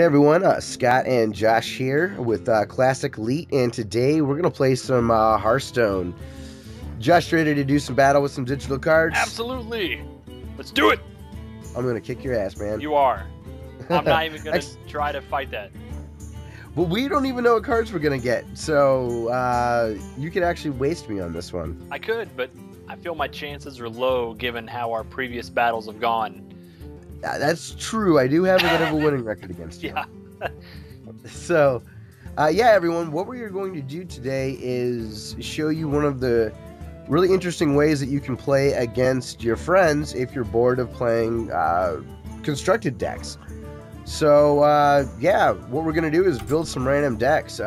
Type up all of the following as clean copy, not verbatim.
Hey everyone, Scott and Josh here with Classic Elite, and today we're gonna play some Hearthstone. Josh, ready to do some battle with some digital cards? Absolutely. Let's do it. I'm gonna kick your ass, man. You are. I'm not even gonna try to fight that. Well, we don't even know what cards we're gonna get, so you could actually waste me on this one. I could, but I feel my chances are low given how our previous battles have gone. That's true. I do have a bit of a winning record against you. Yeah. So, yeah, everyone, what we're going to do today is show you one of the really interesting ways that you can play against your friends if you're bored of playing constructed decks. So, yeah, what we're going to do is build some random decks.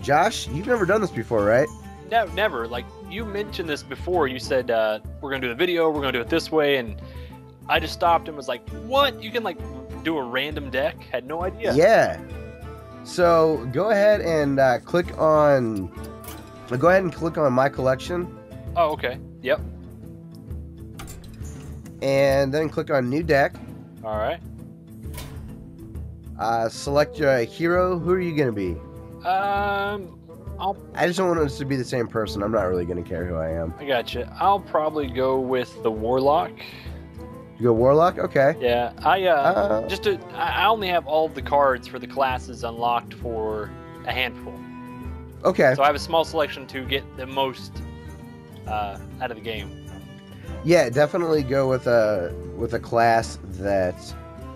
Josh, you've never done this before, right? No, never. Like, you mentioned this before. You said, we're going to do the video, we're going to do it this way, and I just stopped and was like, what? You can, like, do a random deck? Had no idea. Yeah. So, go ahead and click on My Collection. Oh, okay. Yep. And then click on New Deck. All right. Select your hero. Who are you going to be? I just don't want us to be the same person. I'm not really going to care who I am. I gotcha. I'll probably go with the Warlock. You go Warlock? Okay. Yeah, I only have all of the cards for the classes unlocked for a handful. Okay. So I have a small selection to get the most out of the game. Yeah, definitely go with a class that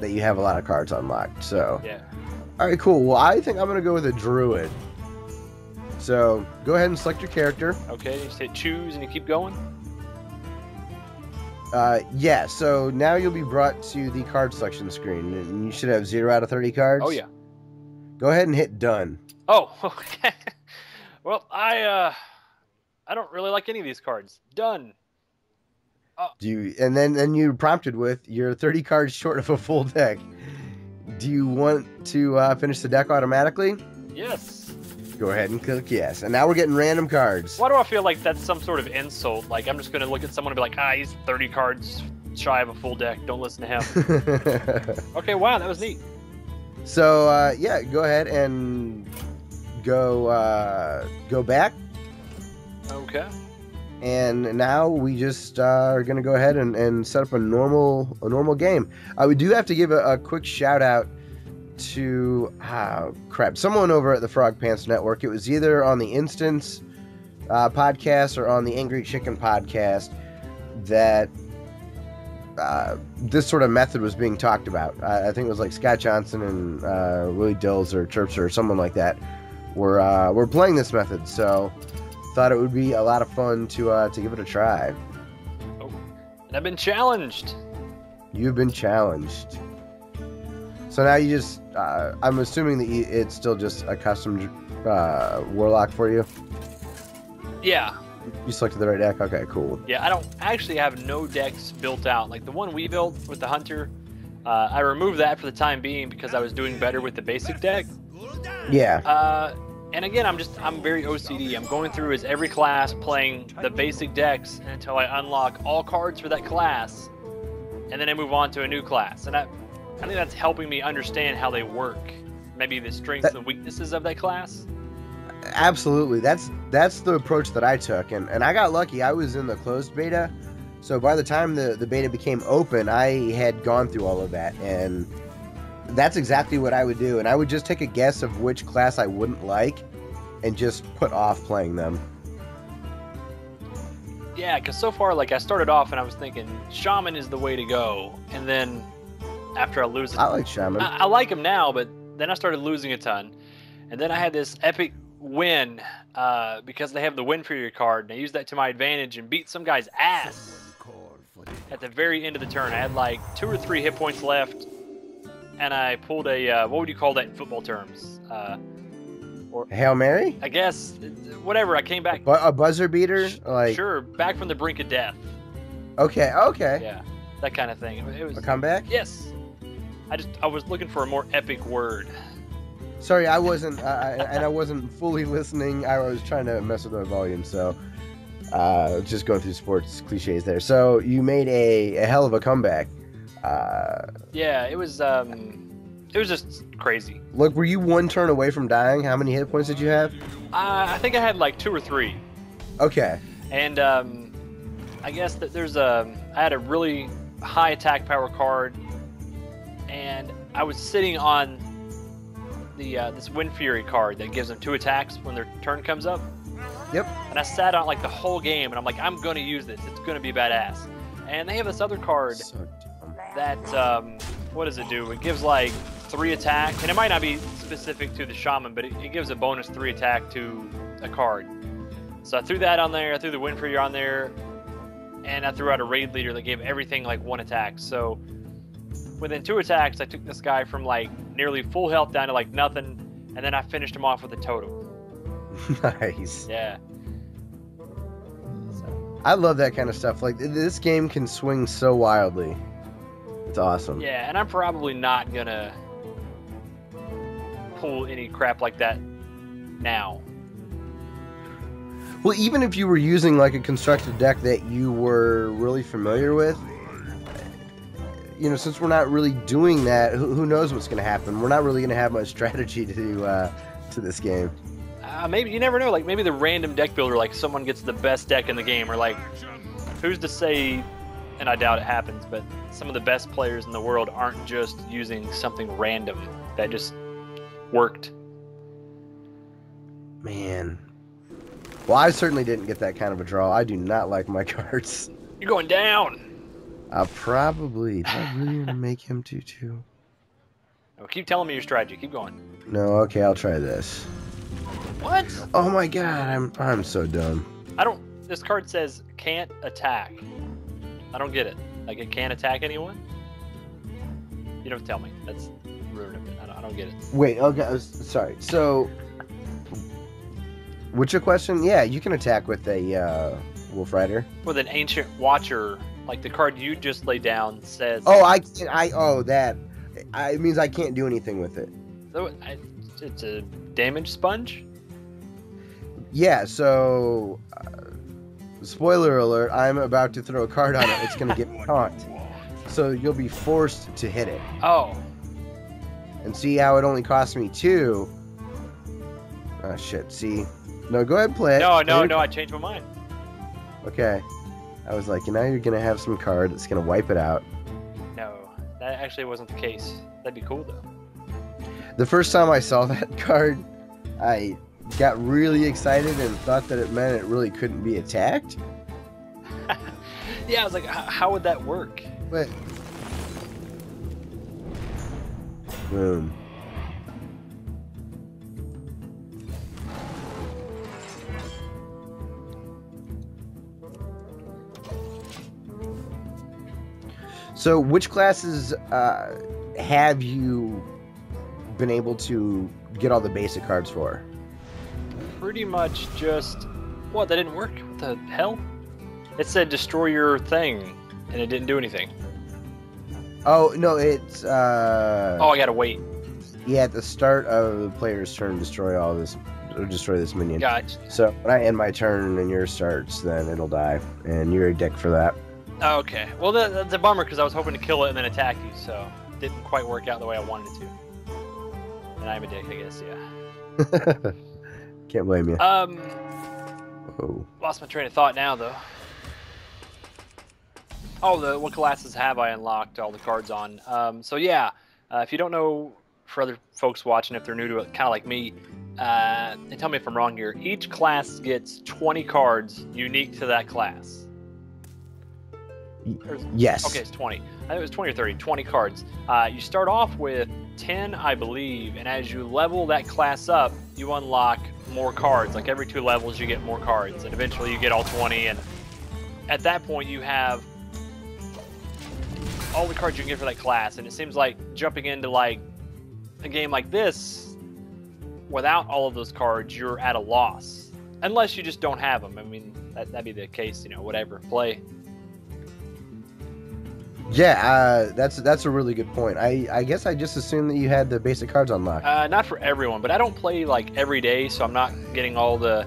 you have a lot of cards unlocked. So. Yeah. All right, cool. Well, I think I'm gonna go with a Druid. So go ahead and select your character. Okay, you just hit choose and you keep going. Yeah, so now you'll be brought to the card selection screen, and you should have 0 out of 30 cards. Oh, yeah. Go ahead and hit done. Oh, okay. Well, I don't really like any of these cards. Done. And then you're prompted with you're 30 cards short of a full deck. Do you want to finish the deck automatically? Yes. Go ahead and click yes. And now we're getting random cards. Why do I feel like that's some sort of insult? Like, I'm just going to look at someone and be like, he's 30 cards shy of a full deck. Don't listen to him. Okay, wow, that was neat. So, yeah, go ahead and go back. Okay. And now we just are going to go ahead and set up a normal game. We do have to give a quick shout out to someone over at the Frog Pants Network. It was either on the Instance podcast or on the Angry Chicken podcast that this sort of method was being talked about. I think it was like Scott Johnson and Willie Dills or Chirpster or someone like that were playing this method. So thought it would be a lot of fun to give it a try. Oh, and I've been challenged. You've been challenged. So now you just, I'm assuming that it's still just a custom Warlock for you? Yeah. You selected the right deck? Okay, cool. Yeah, I don't actually have no decks built out. Like the one we built with the Hunter, I removed that for the time being because I was doing better with the basic deck. Yeah. And again, I'm very OCD. I'm going through as every class playing the basic decks until I unlock all cards for that class, and then I move on to a new class. And I think that's helping me understand how they work. Maybe the strengths and weaknesses of that class. Absolutely. That's the approach that I took. And I got lucky. I was in the closed beta. So by the time the beta became open, I had gone through all of that. And that's exactly what I would do. And I would just take a guess of which class I wouldn't like and just put off playing them. Yeah, because so far, like, I started off and I was thinking Shaman is the way to go. And then after I lose it, I like Shaman. I like him now, but then I started losing a ton. And then I had this epic win because they have the win for your card. And I used that to my advantage and beat some guy's ass at the very end of the turn. I had like 2 or 3 hit points left. And I pulled a, what would you call that in football terms? Or Hail Mary? I guess, whatever. I came back. A buzzer beater? Like Sure, back from the brink of death. Okay. Yeah, that kind of thing. It was a comeback? Yes. I was looking for a more epic word. Sorry, I wasn't, and I wasn't fully listening. I was trying to mess with my volume, so just going through sports cliches there. So you made a hell of a comeback. Yeah, it was It was just crazy. Look, were you one turn away from dying? How many hit points did you have? I think I had like 2 or 3. Okay. And I guess that I had a really high attack power card, and I was sitting on the this Wind Fury card that gives them 2 attacks when their turn comes up. Yep. And I sat on like the whole game, and I'm like, I'm gonna use this. It's gonna be badass. And they have this other card that what does it do? It gives like 3 attack, and it might not be specific to the shaman, but it gives a bonus 3 attack to a card. So I threw that on there. I threw the Wind Fury on there, and I threw out a raid leader that gave everything like 1 attack. So within 2 attacks, I took this guy from like nearly full health down to like nothing, and then I finished him off with a totem. Nice. Yeah. I love that kind of stuff. Like, this game can swing so wildly. It's awesome. Yeah, and I'm probably not gonna pull any crap like that now. Well, even if you were using like a constructed deck that you were really familiar with, you know, since we're not really doing that, who knows what's going to happen? We're not really going to have much strategy to this game. Maybe, you never know. Like, maybe the random deck builder, like someone gets the best deck in the game, or like, who's to say? And I doubt it happens, but some of the best players in the world aren't just using something random that just worked. Man. Well, I certainly didn't get that kind of a draw. I do not like my cards. You're going down. I'll probably. Do I really want to make him 2/2? No, keep telling me your strategy. Keep going. No, okay, I'll try this. What? Oh my god, I'm so dumb. This card says can't attack. I don't get it. Like, it can't attack anyone? You don't tell me. That's rude of it. I don't get it. Wait, okay, sorry. So, what's your question? Yeah, you can attack with a Wolf Rider. With an Ancient Watcher, like the card you just laid down says... Oh, that. It means I can't do anything with it. So it's a damage sponge? Yeah, so... spoiler alert, I'm about to throw a card on it. It's going to get taunt. So you'll be forced to hit it. Oh. And see how it only cost me 2? Oh, shit. See? No, go ahead and play it. No, I changed my mind. Okay. I was like, now you're going to have some card that's going to wipe it out. No, that actually wasn't the case. That'd be cool, though. The first time I saw that card, I got really excited and thought that it meant it really couldn't be attacked. Yeah, I was like, how would that work? But boom. So, which classes have you been able to get all the basic cards for? Pretty much just... What, that didn't work? What the hell? It said destroy your thing, and it didn't do anything. Oh, no, it's... Oh, I gotta wait. Yeah, at the start of the player's turn, destroy this minion. Gotcha. So, when I end my turn and yours starts, then it'll die, and you're a dick for that. Okay. Well, that's a bummer, because I was hoping to kill it and then attack you, so it didn't quite work out the way I wanted it to. And I'm a dick, I guess, yeah. Can't blame you. Oh. Lost my train of thought now, though. Oh, what classes have I unlocked all the cards on? So yeah, if you don't know, for other folks watching, if they're new to it, kind of like me, and tell me if I'm wrong here, each class gets 20 cards unique to that class. Yes. Okay, it's 20. I think it was 20 or 30. 20 cards. You start off with 10, I believe, and as you level that class up, you unlock more cards. Like every 2 levels, you get more cards, and eventually you get all 20. And at that point, you have all the cards you can get for that class. And it seems like jumping into like a game like this without all of those cards, you're at a loss, unless you just don't have them. I mean, that'd be the case. You know, whatever, play. Yeah, that's a really good point. I guess I just assumed that you had the basic cards unlocked. Not for everyone, but I don't play like every day, so I'm not getting all the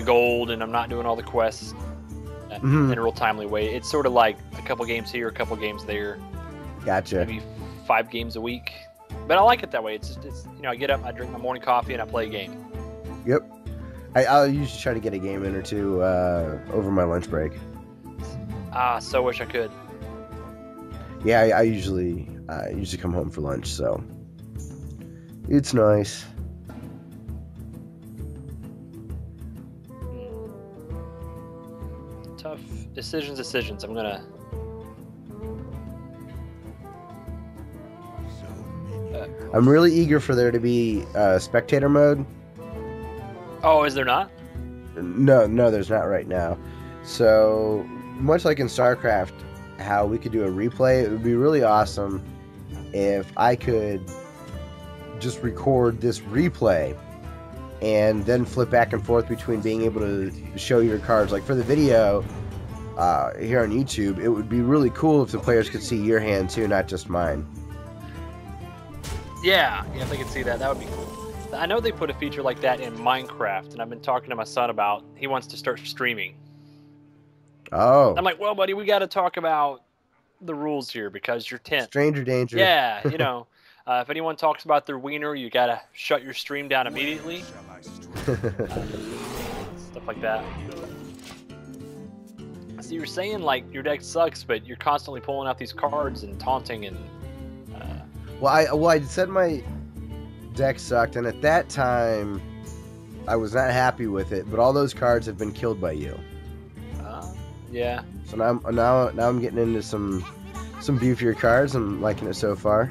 gold, and I'm not doing all the quests in a real timely way. It's sort of like a couple games here, a couple games there. Gotcha. Maybe 5 games a week. But I like it that way. It's you know, I get up, I drink my morning coffee, and I play a game. Yep. I'll usually try to get a game in or two over my lunch break. So wish I could. Yeah, I usually come home for lunch, so it's nice. Tough decisions. I'm gonna. I'm really eager for there to be spectator mode. Oh, is there not? No, there's not right now. So much like in StarCraft, how we could do a replay, it would be really awesome if I could just record this replay and then flip back and forth between being able to show your cards. Like for the video here on YouTube, it would be really cool if the players could see your hand too, not just mine. Yeah, if they could see that, that would be cool. I know they put a feature like that in Minecraft, and I've been talking to my son about he wants to start streaming. Oh. I'm like, well, buddy, we got to talk about the rules here because you're 10. Stranger danger. Yeah, you know, if anyone talks about their wiener, you got to shut your stream down immediately. Stuff like that. So you're saying, like, your deck sucks, but you're constantly pulling out these cards and taunting and... Well, I said my deck sucked, and at that time, I was not happy with it, but all those cards have been killed by you. Yeah. So now I'm getting into some beefier cards. I'm liking it so far.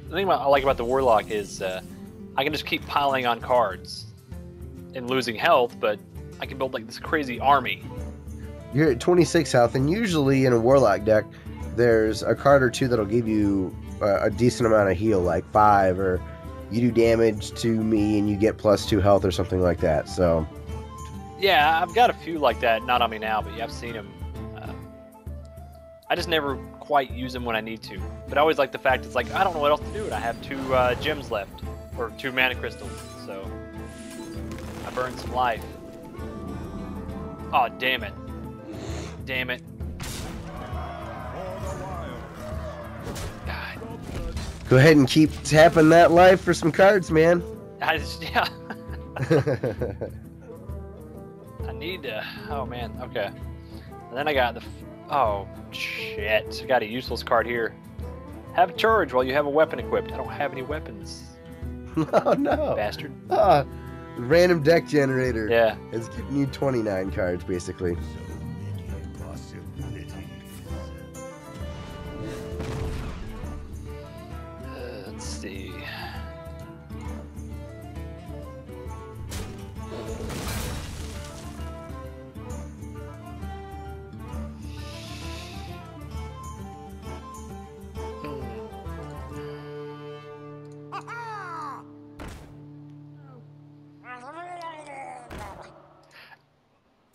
The thing I like about the Warlock is I can just keep piling on cards and losing health, but I can build like this crazy army. You're at 26 health, and usually in a Warlock deck, there's a card or two that'll give you a decent amount of heal, like 5, or you do damage to me and you get +2 health or something like that. So yeah, I've got a few like that, not on me now, but yeah, I've seen them. I just never quite use them when I need to. But I always like the fact it's like, I don't know what else to do, and I have 2 gems left, or 2 mana crystals, so I burned some life. Oh, damn it. Damn it. God. Go ahead and keep tapping that life for some cards, man. Yeah. I need to... Oh, man. Okay. And then I got the... Oh, shit. I got a useless card here. Have a charge while you have a weapon equipped. I don't have any weapons. Oh, no. Bastard. Random deck generator. Yeah. It's giving you 29 cards, basically. Let's see.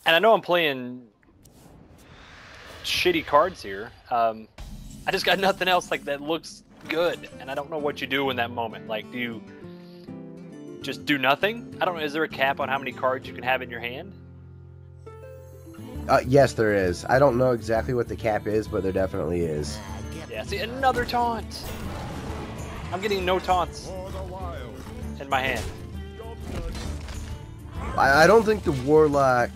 And I know I'm playing shitty cards here. I just got nothing else like that looks good, and I don't know what you do in that moment. Like, do you just do nothing? I don't know. Is there a cap on how many cards you can have in your hand? Yes, there is. I don't know exactly what the cap is, but there definitely is. Yeah. See, another taunt. I'm getting no taunts in my hand. I don't think the Warlock,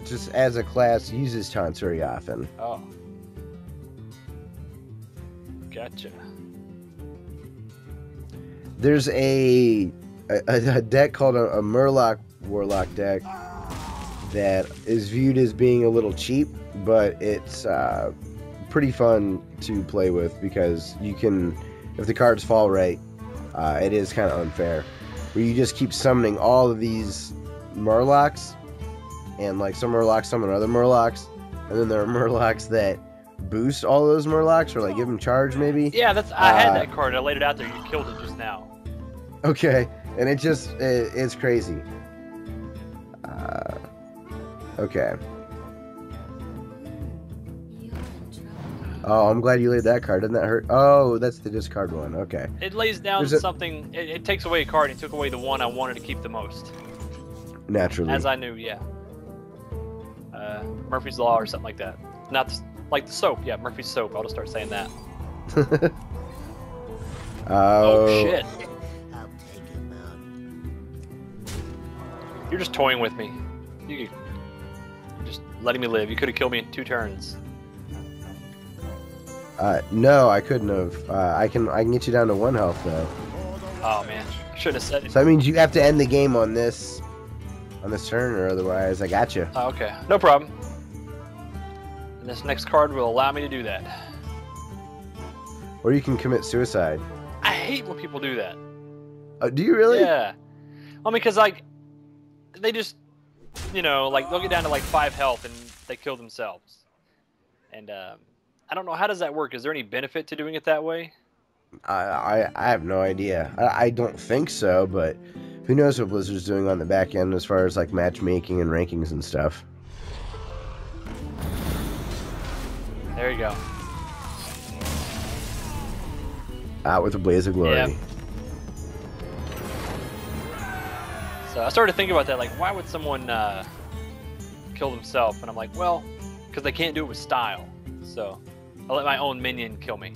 just as a class, uses taunts very often. Oh. Gotcha. There's a deck called a Murloc Warlock deck that is viewed as being a little cheap, but it's pretty fun to play with because you can, if the cards fall right, it is kind of unfair. Where you just keep summoning all of these Murlocs, and like some Murlocs summon other Murlocs, and then there are Murlocs that boost all those Murlocs or like give them charge maybe. Yeah, that's I had that card. I laid it out there. You killed it just now. Okay, and it's crazy. Okay. Oh, I'm glad you laid that card. Didn't that hurt? Oh, that's the discard one. Okay. It lays down something. It takes away a card. It took away the one I wanted to keep the most. Naturally. As I knew, yeah. Murphy's Law or something like that. Not like the soap. Yeah, Murphy's soap. I'll just start saying that. Oh shit! You're just toying with me. You're just letting me live. You could have killed me in 2 turns. No, I couldn't have. I can get you down to 1 health though. Oh man, I shouldn't have said it. So that means you have to end the game on this turn, or otherwise I got you. Oh, okay, no problem. And this next card will allow me to do that. Or you can commit suicide. I hate when people do that. Do you really? Yeah. Well, because like they just, you know, like they'll get down to like 5 health and they kill themselves. And I don't know, how does that work? Is there any benefit to doing it that way? I have no idea. I don't think so, but who knows what Blizzard's doing on the back end as far as like matchmaking and rankings and stuff. There you go. Out with a blaze of glory. Yep. So I started thinking about that, like, why would someone kill themselves? And I'm like, well, because they can't do it with style. So I'll let my own minion kill me.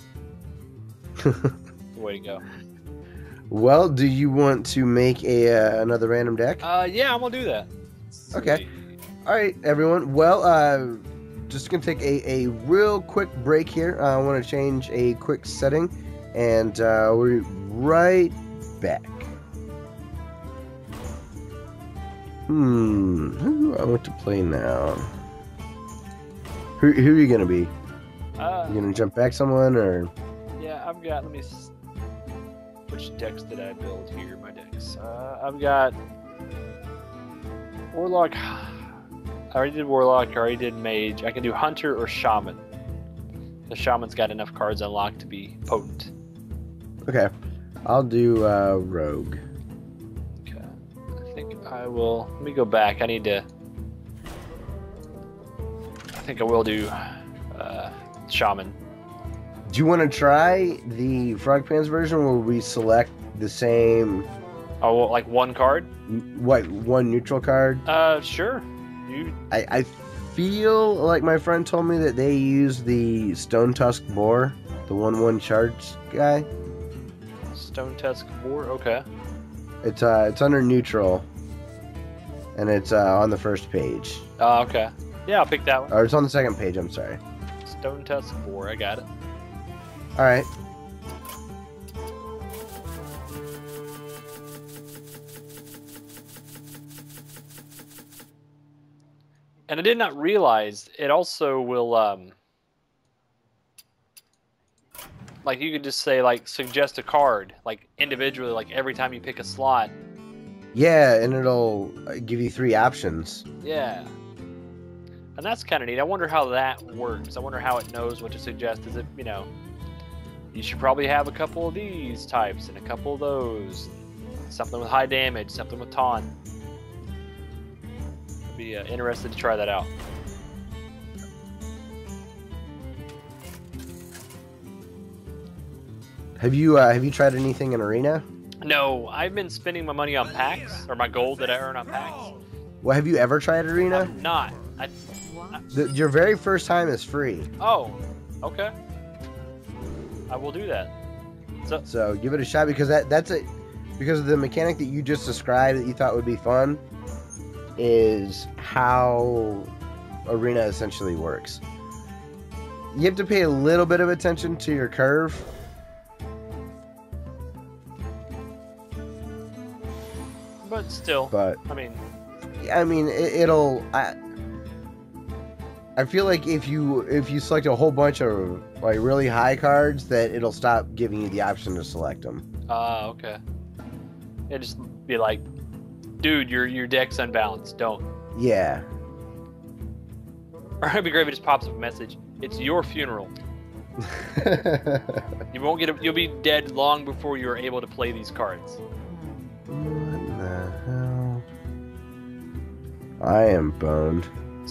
That's the way to go. Well, do you want to make a another random deck? Yeah, I'm gonna do that. Okay. All right, everyone. Well, just gonna take a real quick break here. I want to change a quick setting, and we're right back. Who do I want to play now? Who are you gonna be? You gonna jump back someone, or? Yeah, I've got. Which decks did I build here? My decks. I've got Warlock. I already did Warlock. I already did Mage. I can do Hunter or Shaman. The Shaman's got enough cards unlocked to be potent. Okay, I'll do Rogue. Okay, I think I will. Let me go back. I think I will do Shaman. Do you want to try the Frog Pants version where we select the same? Oh, well, like 1 card? What, 1 neutral card? Sure. I feel like my friend told me that they use the Stone Tusk Boar, the 1/1 charge guy. Stone Tusk Boar. Okay. It's under neutral, and it's on the first page. Okay. Yeah, I'll pick that one. Or it's on the second page. I'm sorry. Stone Tusk Boar. I got it. All right. And I did not realize it also will, like you could just say like suggest a card, like individually, like every time you pick a slot. Yeah, and it'll give you 3 options. Yeah. And that's kind of neat. I wonder how that works. I wonder how it knows what to suggest. Is it, you know, you should probably have a couple of these types and a couple of those. Something with high damage, something with taunt. I'd be interested to try that out. Have you tried anything in Arena? No, I've been spending my money on packs, or my gold that I earn on packs. Well, have you ever tried Arena? I'm not. Your very first time is free. Oh, okay. I will do that. So give it a shot, because because of the mechanic that you just described that you thought would be fun is how Arena essentially works. You have to pay a little bit of attention to your curve. But still, I mean, I feel like if you select a whole bunch of like really high cards, that it'll stop giving you the option to select them. Okay. It'd just be like, dude, your deck's unbalanced. Don't. Yeah. Or it'd be great if it just pops up a message. It's your funeral. You won't you'll be dead long before you're able to play these cards. What the hell? I am boned.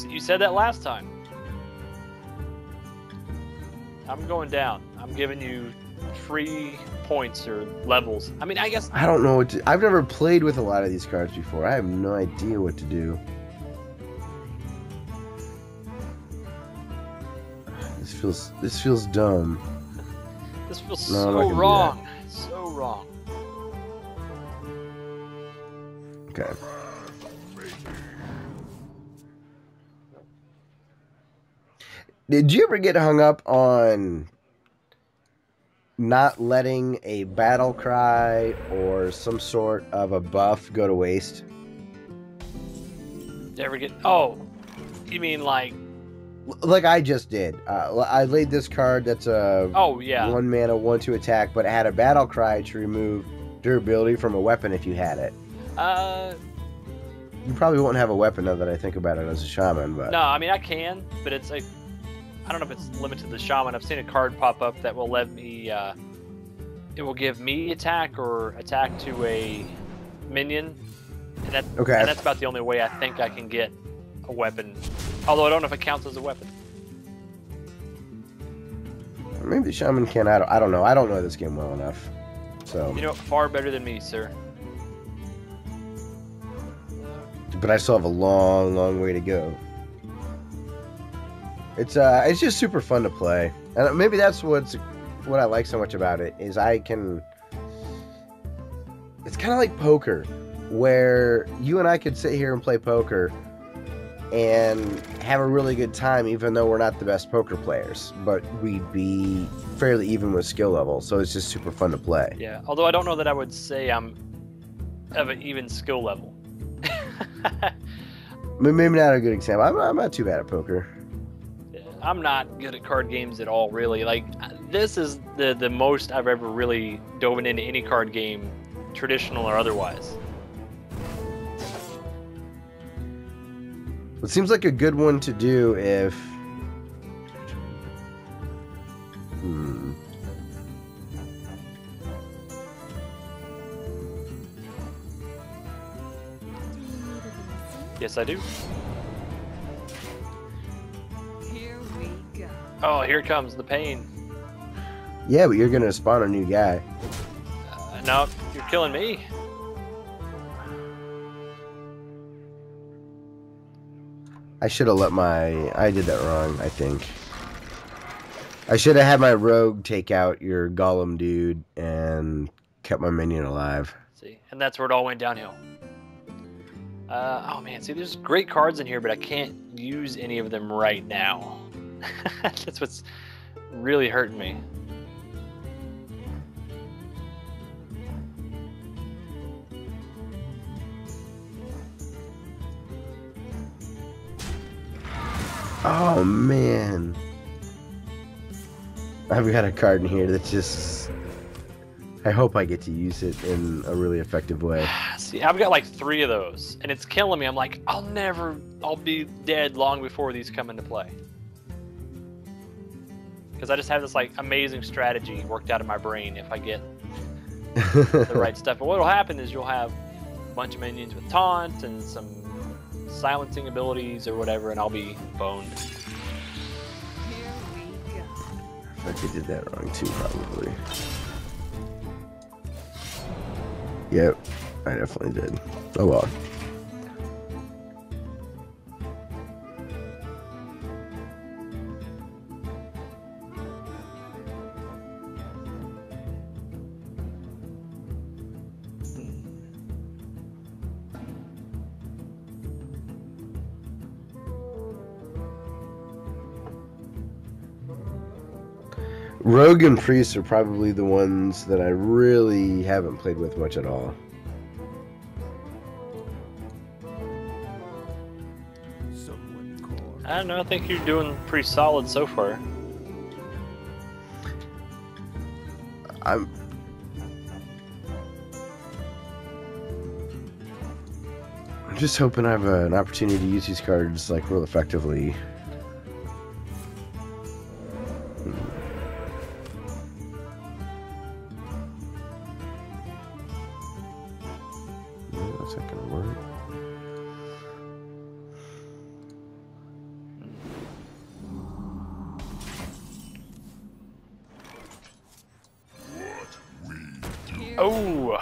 You said that last time. I'm going down. I'm giving you free points or levels. I mean, I guess... I don't know what to... I've never played with a lot of these cards before. I have no idea what to do. This feels dumb. This feels No, I'm not so gonna do wrong. So wrong. Okay. Did you ever get hung up on not letting a battle cry or some sort of a buff go to waste? Did you ever get? Oh, you mean like? Like I just did. I laid this card that's a Oh yeah. 1 mana 1/2 attack, but it had a battle cry to remove durability from a weapon if you had it. You probably won't have a weapon now that I think about it as a shaman, but No, I mean I can, but it's like I don't know if it's limited to the shaman. I've seen a card pop up that will let me. It will give me attack or attack to a minion, and that okay. and that's about the only way I think I can get a weapon. Although I don't know if it counts as a weapon. Maybe the shaman can. I don't know. I don't know this game well enough. So. You know, far better than me, sir. But I still have a long, long way to go. It's just super fun to play, and maybe that's what I like so much about it is I can. It's kind of like poker, where you and I could sit here and play poker, and have a really good time, even though we're not the best poker players, but we'd be fairly even with skill level. So it's just super fun to play. Yeah. Although I don't know that I would say I'm of an even skill level. Maybe not a good example. I'm not too bad at poker. I'm not good at card games at all, really. Like, this is the most I've ever really dove into any card game, traditional or otherwise. It seems like a good one to do if... Yes, I do. Oh, here comes the pain. Yeah, but you're going to spawn a new guy. No, you're killing me. I should have let my... I did that wrong, I think. I should have had my rogue take out your golem dude and kept my minion alive. See, and that's where it all went downhill. Oh man, see, there's great cards in here, but I can't use any of them right now. That's what's really hurting me. Oh man, I've got a card in here that just... I hope I get to use it in a really effective way. See, I've got like 3 of those, and it's killing me. I'm like, I'll be dead long before these come into play. Because I just have this like amazing strategy worked out in my brain if I get the right stuff. But what'll happen is you'll have a bunch of minions with taunt and some silencing abilities or whatever, and I'll be boned. I think I did that wrong too, probably. Yep, I definitely did. Oh well. Rogue and Priest are probably the ones that I really haven't played with much at all. I don't know, I think you're doing pretty solid so far. I'm just hoping I have an opportunity to use these cards like real effectively. That's not gonna work. Oh!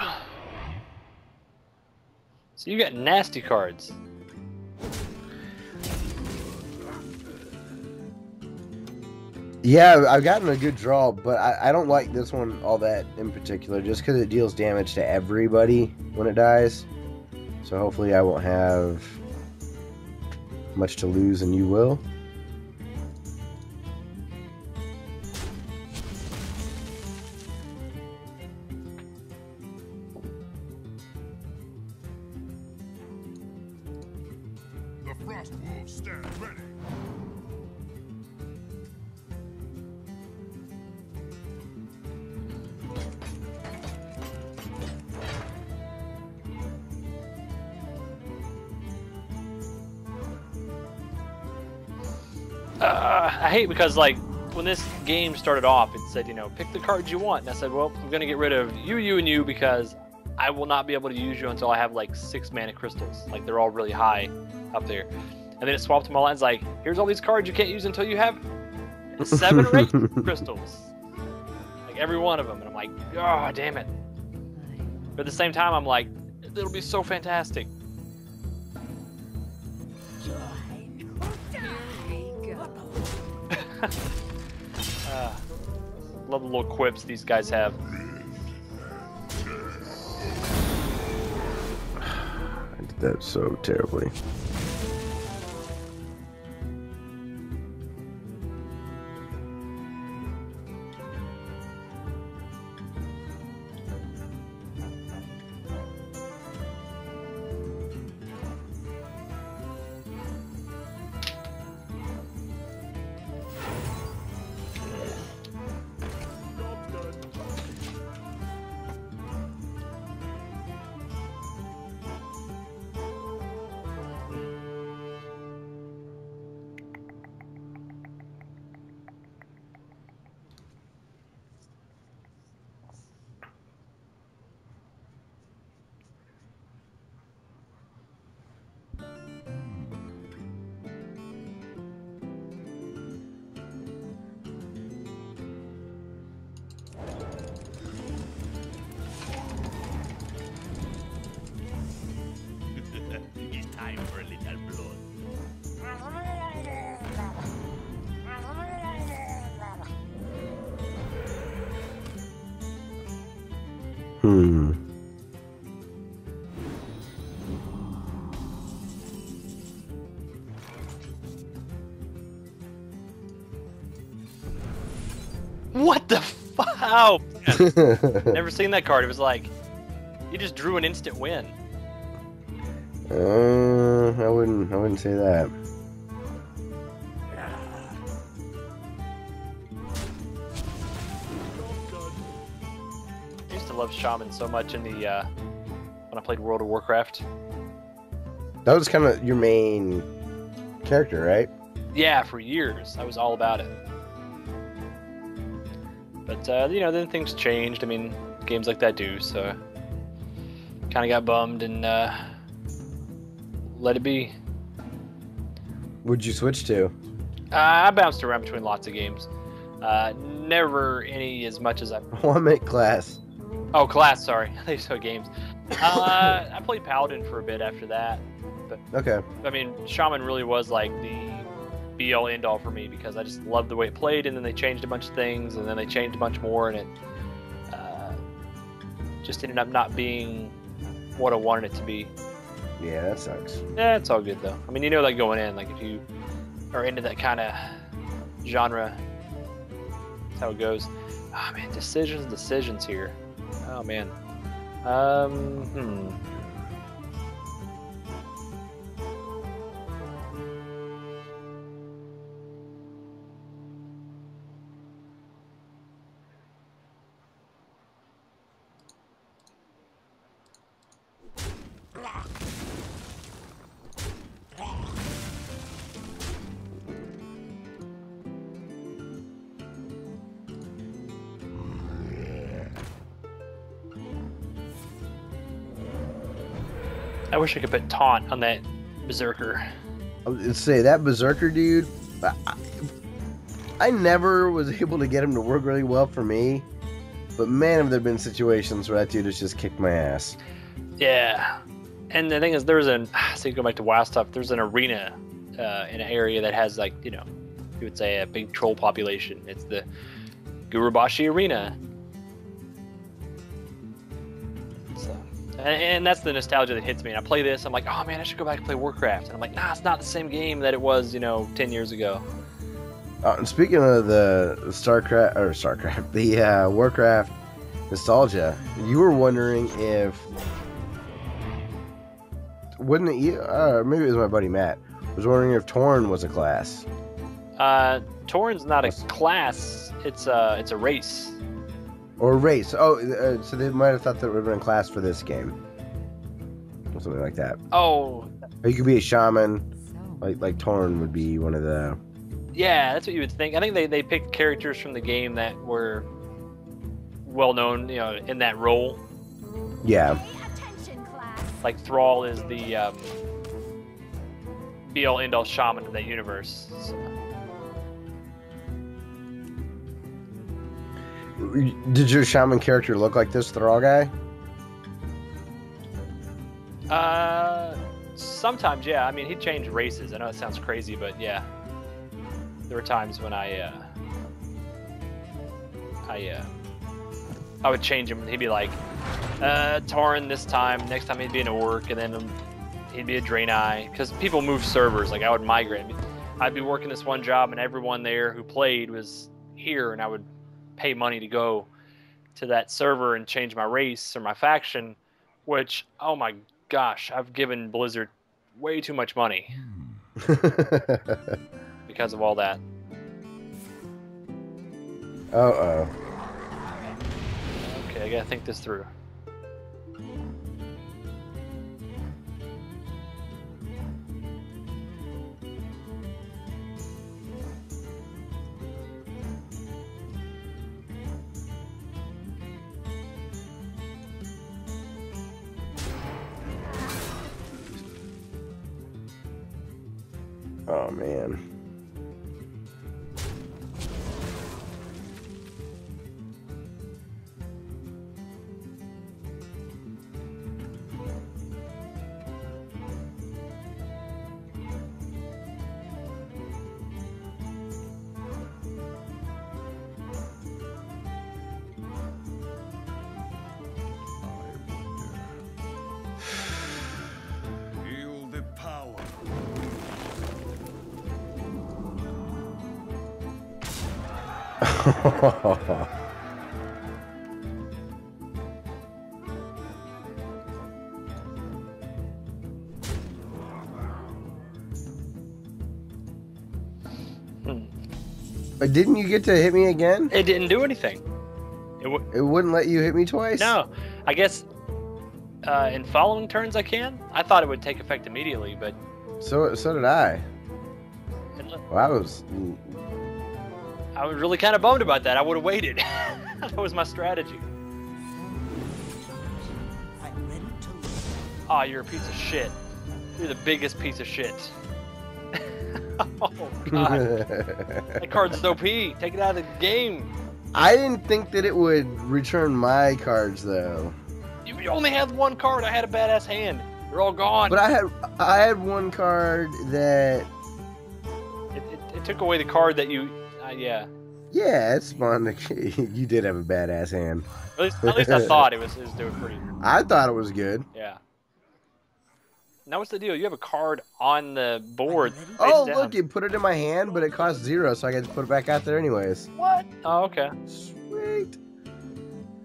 So you got nasty cards. Yeah, I've gotten a good draw, but I don't like this one all that in particular, just because it deals damage to everybody when it dies. So hopefully I won't have much to lose, and you will. The Frost Wolves stand ready. I hate because like when this game started off, it said, you know, pick the cards you want, and I said, well, I'm gonna get rid of you, and you because I will not be able to use you until I have like 6 mana crystals. Like they're all really high up there. And then it swapped to my lines like, here's all these cards you can't use until you have 7 or 8 crystals. Like every one of them, and I'm like, oh damn it. But at the same time, I'm like, it'll be so fantastic. Love the little quips these guys have. I did that so terribly. It's time for a little blood. Hmm. What the fuck? Oh, man. Never seen that card. It was like, you just drew an instant win. I wouldn't say that. I used to love Shaman so much in the when I played World of Warcraft. That was kind of your main character, right? Yeah, for years I was all about it. But you know, then things changed. I mean, games like that do. So kind of got bummed and let it be. Would you switch to? I bounced around between lots of games. Never any as much as I. Oh, I meant class. Oh, class. Sorry, I said games. I played Paladin for a bit after that, but Okay. I mean, Shaman really was like the be-all end-all for me because I just loved the way it played, and then they changed a bunch of things, and then they changed a bunch more, and it just ended up not being what I wanted it to be. Yeah, that sucks. Yeah, it's all good though. I mean, you know that going in, like if you are into that kind of genre, that's how it goes. Oh man, decisions here. Oh man. I wish I could put taunt on that berserker. I was gonna say that berserker dude. I never was able to get him to work really well for me, but man, have there been situations where that dude has just kicked my ass. Yeah, and the thing is, so you go back to WoW stuff. There's an arena in an area that has like, you know, you would say, a big troll population. It's the Gurubashi Arena. So, and that's the nostalgia that hits me. And I play this, I'm like, oh man, I should go back and play Warcraft. And I'm like, nah, it's not the same game that it was, 10 years ago. And speaking of the the Warcraft nostalgia, you were wondering if, wouldn't it you? Maybe it was my buddy Matt. Was wondering if Tauren was a class. Tauren's not a class; it's a race. Or race. Oh, so they might have thought that it would have been a class for this game, or something like that. Oh, or you could be a shaman, like Tauren would be one of the. Yeah, that's what you would think. I think they picked characters from the game that were well known, in that role. Yeah. Like Thrall is the be-all end-all shaman in that universe. So. Did your shaman character look like this Thrall guy? Sometimes, yeah. I mean, he changed races. I know it sounds crazy, but yeah. There were times when I would change him. He'd be like, Tauren this time. Next time he'd be an orc, and then he'd be a Draenei. Because people move servers. Like, I would migrate. I'd be working this one job, and everyone there who played was here, and I would pay money to go to that server and change my race or my faction, which, oh my gosh, I've given Blizzard way too much money. Because of all that. Uh-oh. Okay, I gotta think this through. Oh, man. Feel the power. Didn't you get to hit me again? It didn't do anything. It wouldn't let you hit me twice? No, I guess in following turns I can. I thought it would take effect immediately, but So did I. Well, I was really kind of bummed about that. I would have waited. That was my strategy. Oh, you're a piece of shit. You're the biggest piece of shit. Oh, God. That card's OP. Take it out of the game. I didn't think that it would return my cards, though. You only had one card. I had a badass hand. They're all gone. But I had one card that... It took away the card that you... yeah. Yeah, it spawned... You did have a badass hand. At least I thought it was doing pretty... I thought it was good. Yeah. Now what's the deal? You have a card on the board. Oh, look, you put it in my hand, but it cost 0, so I got to put it back out there anyways. What? Oh, okay. Sweet.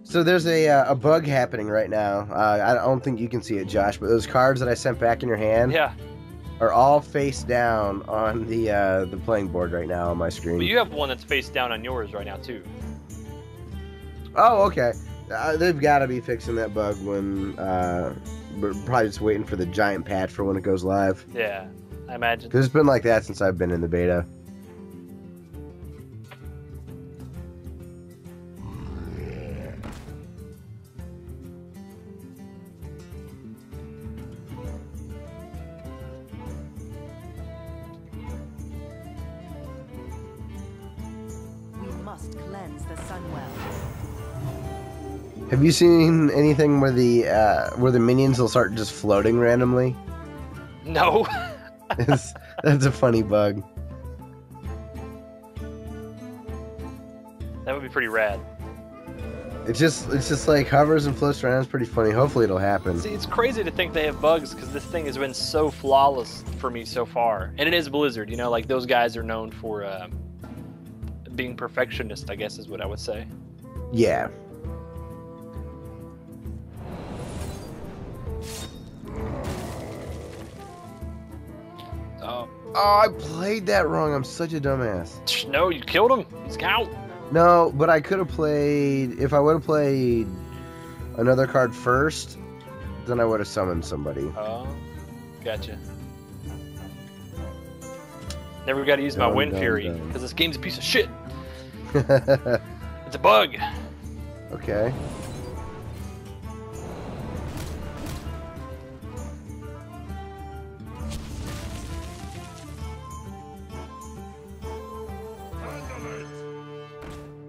So there's a bug happening right now. I don't think you can see it, Josh, but those cards that I sent back in your hand are all face down on the playing board right now on my screen. But you have one that's face down on yours right now, too. Oh, okay. They've got to be fixing that bug when... We're probably just waiting for the giant patch for when it goes live. Yeah, I imagine. Because it's been like that since I've been in the beta. We must cleanse the Sunwell. Have you seen anything where the minions will start just floating randomly? No. That's a funny bug. That would be pretty rad. It's just like hovers and floats around. It's pretty funny. Hopefully it'll happen. See, it's crazy to think they have bugs because this thing has been so flawless for me so far. And it is Blizzard, you know, like those guys are known for being perfectionist, I guess is what I would say. Yeah. Oh, I played that wrong. I'm such a dumbass. No, you killed him. He's out. No, but I could have played... If I would have played another card first, then I would have summoned somebody. Oh, gotcha. Never got to use my Wind Fury, because this game's a piece of shit. It's a bug. Okay.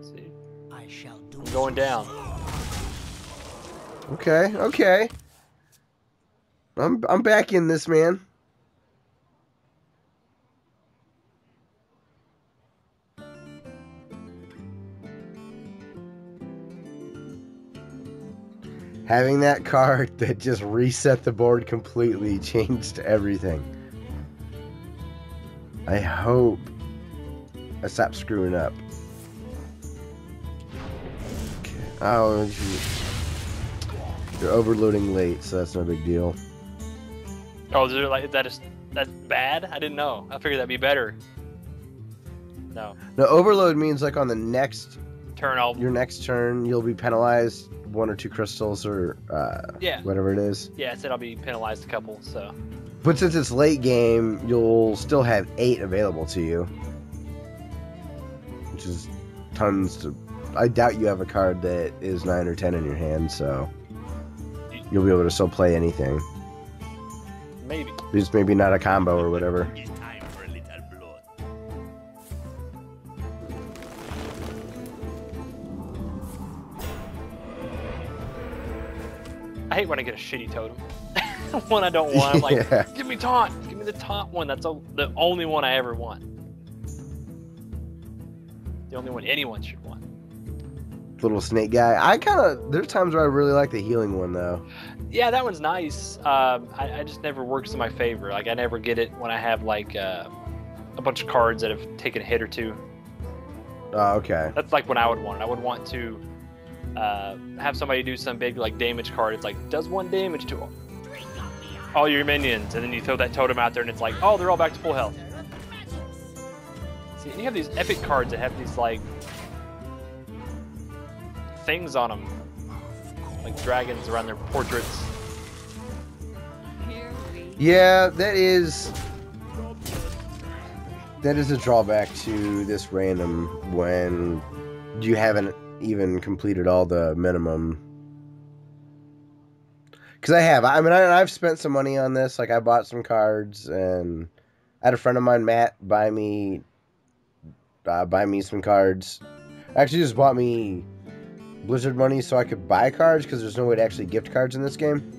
See? I shall do I'm going down. Okay, okay. I'm back in this, man. Having that card that just reset the board completely changed everything. I hope I stop screwing up. Okay. Oh, you're overloading late, so that's no big deal. Oh, is there like that's bad? I didn't know. I figured that'd be better. No. No, overload means like on the next Turn I'll your next turn you'll be penalized 1 or 2 crystals or yeah. whatever it is. Yeah, it said I'll be penalized a couple, so. But since it's late game, you'll still have 8 available to you, which is tons to. I doubt you have a card that is 9 or 10 in your hand, so you'll be able to still play anything. Maybe. Just maybe not a combo or whatever. It's time for a little blood. I hate when I get a shitty totem. One I don't want. I'm like, Yeah. give me taunt. Give me the taunt one. That's the only one I ever want. The only one anyone should want. Little snake guy. I kind of. There's times where I really like the healing one though. Yeah, that one's nice. I just never works in my favor. Like I never get it when I have like a bunch of cards that have taken a hit or two. Oh, okay. That's like when I would want it. I would want to have somebody do some big like damage card. It's like does 1 damage to all your minions, and then you throw that totem out there, and it's like, oh, they're all back to full health. See, and you have these epic cards that have these like things on them, like dragons around their portraits. Yeah, that is a drawback to this random when you haven't even completed all the minimum. Because I've spent some money on this. Like I bought some cards, and I had a friend of mine, Matt, buy me some cards. Actually, just bought me Blizzard money so I could buy cards because there's no way to actually gift cards in this game.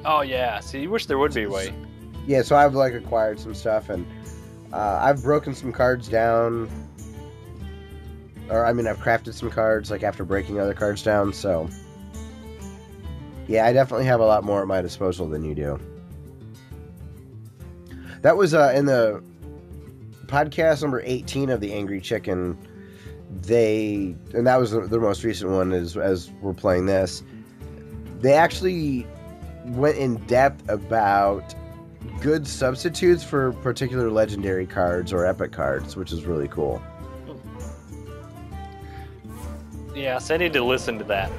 Oh yeah, see, you wish there would be a way. Yeah, so I've like acquired some stuff, and I've broken some cards down. Or, I mean, I've crafted some cards, like, after breaking other cards down, so... Yeah, I definitely have a lot more at my disposal than you do. That was, in the podcast number 18 of The Angry Chicken, and that was the most recent one, as we're playing this, they actually went in depth about good substitutes for particular legendary cards or epic cards, which is really cool. Yeah, so I need to listen to that.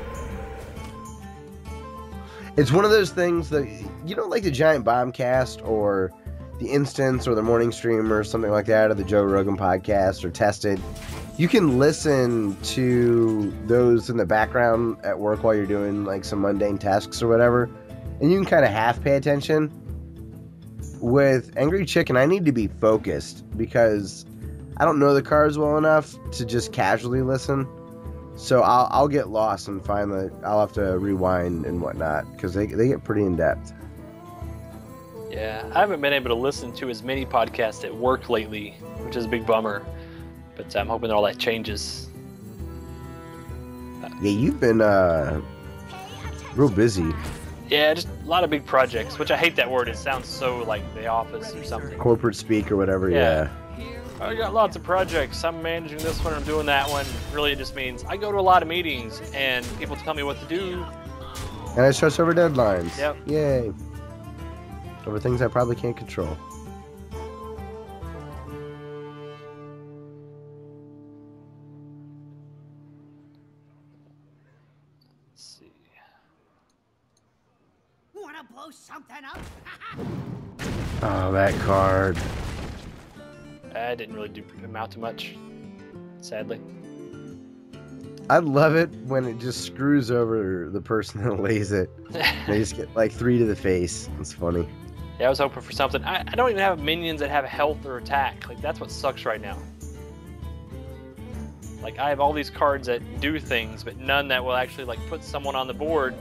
It's one of those things that, you know, like the Giant Bombcast or the Instance or the Morning Stream or something like that, or the Joe Rogan podcast or Tested. You can listen to those in the background at work while you're doing like some mundane tasks or whatever, and you can kind of half pay attention. With Angry Chicken, I need to be focused because I don't know the cards well enough to just casually listen. So I'll get lost and find that I'll have to rewind and whatnot because they get pretty in depth. Yeah, I haven't been able to listen to as many podcasts at work lately, which is a big bummer. But I'm hoping that all that changes. Yeah, you've been real busy. Yeah, just a lot of big projects, which I hate that word. It sounds so like The Office or something. Corporate speak or whatever, Yeah. yeah. I got lots of projects. I'm managing this one, I'm doing that one. Really, it just means I go to a lot of meetings and people tell me what to do. And I stress over deadlines. Yep. Yay. Over things I probably can't control. Let's see. Wanna blow something up? Oh, that card. I didn't really amount to much, sadly. I love it when it just screws over the person that lays it. They just get like 3 to the face. It's funny. Yeah, I was hoping for something. I don't even have minions that have health or attack. Like, that's what sucks right now. Like, I have all these cards that do things, but none that will actually, like, put someone on the board.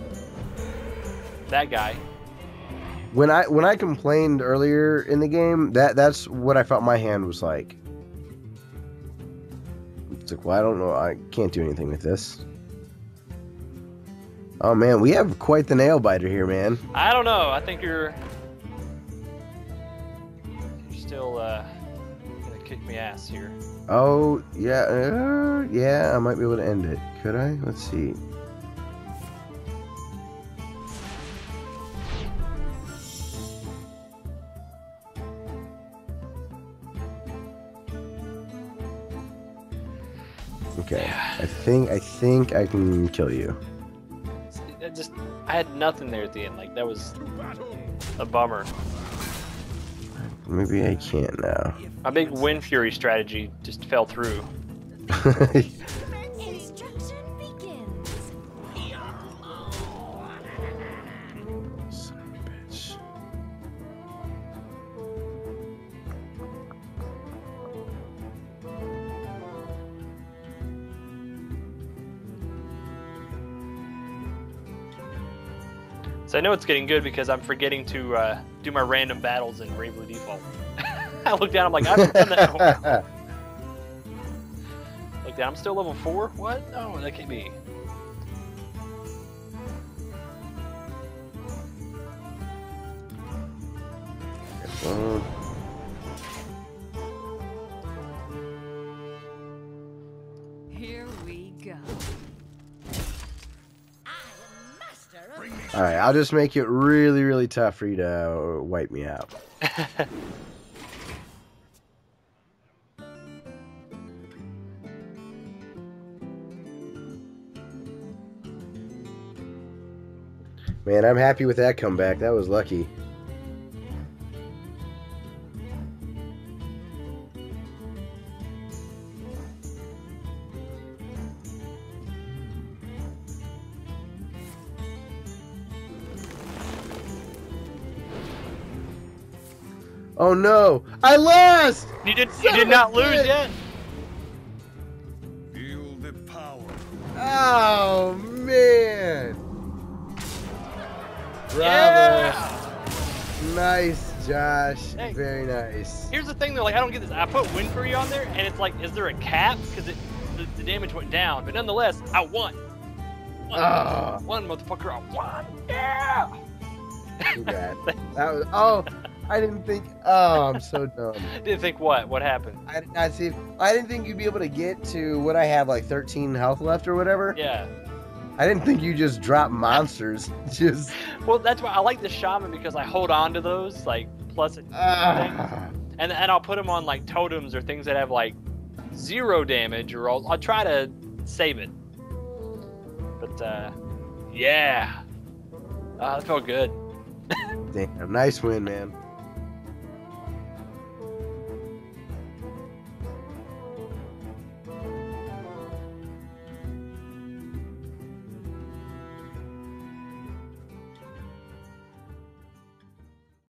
That guy. When I complained earlier in the game, that's what I felt my hand was like. It's like, well, I don't know. I can't do anything with this. Oh, man, we have quite the nail biter here, man. I don't know. I think you're still gonna kick me ass here. Oh, yeah, yeah, I might be able to end it. Could I? Let's see. Okay, I think I can kill you. I had nothing there at the end. Like, that was a bummer. Maybe I can't now. My big Wind Fury strategy just fell through. Instruction begins. Son of a bitch. So I know it's getting good because I'm forgetting to do my random battles in Bravely Default. I look down, I'm like, I haven't done that. Look down, I'm still level 4? What? No, that can't be. Here we go. All right, I'll just make it really, really tough for you to wipe me out. Man, I'm happy with that comeback. That was lucky. Oh no! I lost! You did not lose yet? Feel the power. Oh man! Bravo! Yeah! Nice, Josh. Hey. Very nice. Here's the thing though, like, I don't get this. I put Wind Fury on there, and it's like, is there a cap? Because the damage went down, but nonetheless, I won. Ah. One motherfucker, I won. Yeah! Too bad. That was. Oh, I didn't think. Oh, I'm so dumb. Didn't think what? What happened? I did not see. I didn't think you'd be able to get to what I have, like 13 health left or whatever. Yeah. I didn't think you just drop monsters. Just. Well, that's why I like the shaman, because I hold on to those, like, plus it Ah. and I'll put them on like totems or things that have like 0 damage, or I'll try to save it. But yeah, that felt good. Damn, nice win, man.